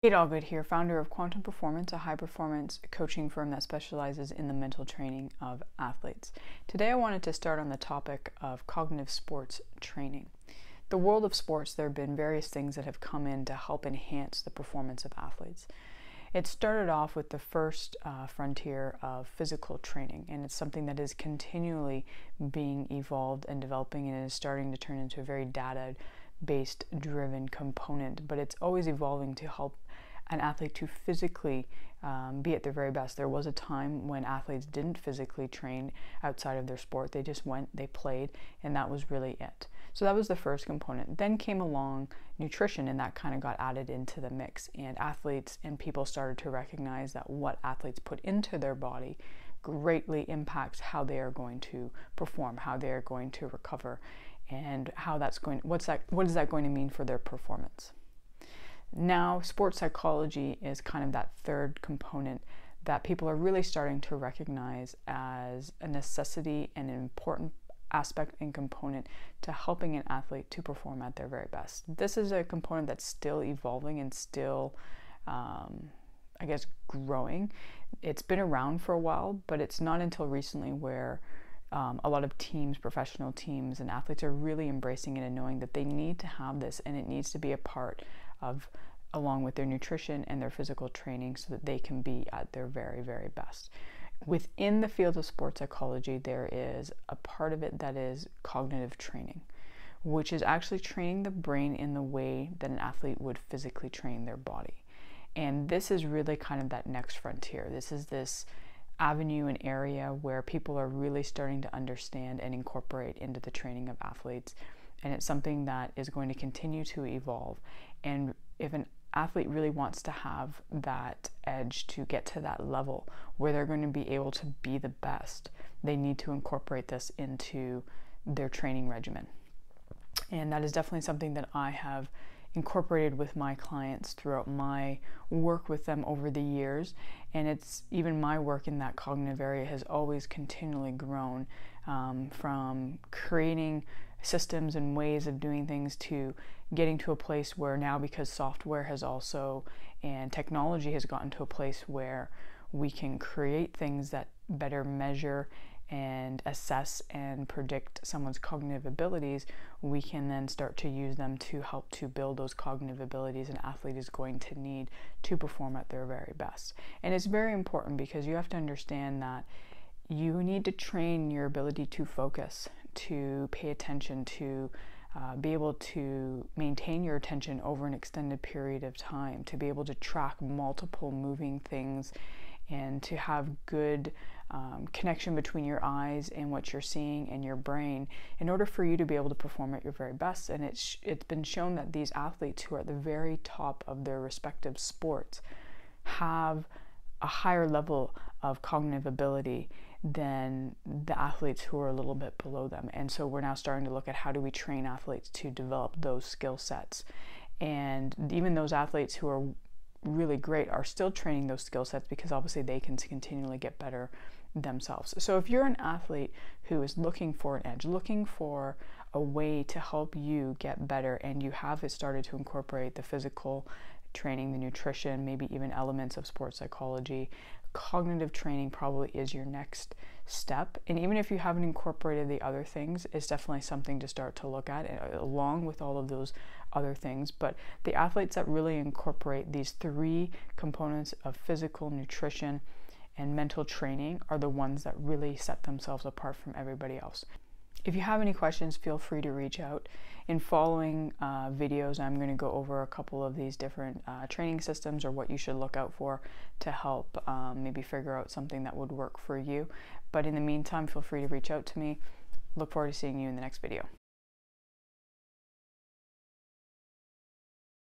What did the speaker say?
Kate Allgood here, founder of Quantum Performance, a high-performance coaching firm that specializes in the mental training of athletes. Today I wanted to start on the topic of cognitive sports training. The world of sports, there have been various things that have come in to help enhance the performance of athletes. It started off with the first frontier of physical training, and it's something that is continually being evolved and developing, and is starting to turn into a very data-based driven component, but it's always evolving to help an athlete to physically be at their very best. There was a time when athletes didn't physically train outside of their sport. They just went, they played, and that was really it. So that was the first component. Then came along nutrition, and that kind of got added into the mix, and athletes and people started to recognize that what athletes put into their body greatly impacts how they are going to perform, how they are going to recover, and how that's going, what is that going to mean for their performance. Now, sports psychology is kind of that third component that people are really starting to recognize as a necessity and an important aspect and component to helping an athlete to perform at their very best. This is a component that's still evolving and still, I guess, growing. It's been around for a while, but it's not until recently where a lot of teams, professional teams and athletes are really embracing it and knowing that they need to have this, and it needs to be a part of, along with their nutrition and their physical training, so that they can be at their very, very best. Within the field of sports psychology, there is a part of it that is cognitive training, which is actually training the brain in the way that an athlete would physically train their body. And this is really kind of that next frontier. This is this avenue and area where people are really starting to understand and incorporate into the training of athletes. And it's something that is going to continue to evolve. And if an athlete really wants to have that edge to get to that level where they're going to be able to be the best, they need to incorporate this into their training regimen. And that is definitely something that I have incorporated with my clients throughout my work with them over the years. And it's even my work in that cognitive area has always continually grown, from creating systems and ways of doing things to getting to a place where now, because software has also, and technology has gotten to a place where we can create things that better measure and assess and predict someone's cognitive abilities, we can then start to use them to help to build those cognitive abilities an athlete is going to need to perform at their very best. And it's very important because you have to understand that you need to train your ability to focus, to pay attention, to be able to maintain your attention over an extended period of time, to be able to track multiple moving things, and to have good connection between your eyes and what you're seeing and your brain in order for you to be able to perform at your very best. And it's been shown that these athletes who are at the very top of their respective sports have a higher level of cognitive ability than the athletes who are a little bit below them. And so we're now starting to look at how do we train athletes to develop those skill sets. And even those athletes who are really great are still training those skill sets because obviously they can continually get better themselves. So if you're an athlete who is looking for an edge, looking for a way to help you get better, and you have started to incorporate the physical training, the nutrition, maybe even elements of sports psychology, cognitive training probably is your next step. And even if you haven't incorporated the other things, it's definitely something to start to look at along with all of those other things. But the athletes that really incorporate these three components of physical, nutrition, and mental training are the ones that really set themselves apart from everybody else. If you have any questions, feel free to reach out. In following videos, I'm going to go over a couple of these different training systems, or what you should look out for to help maybe figure out something that would work for you. But in the meantime, feel free to reach out to me. Look forward to seeing you in the next video.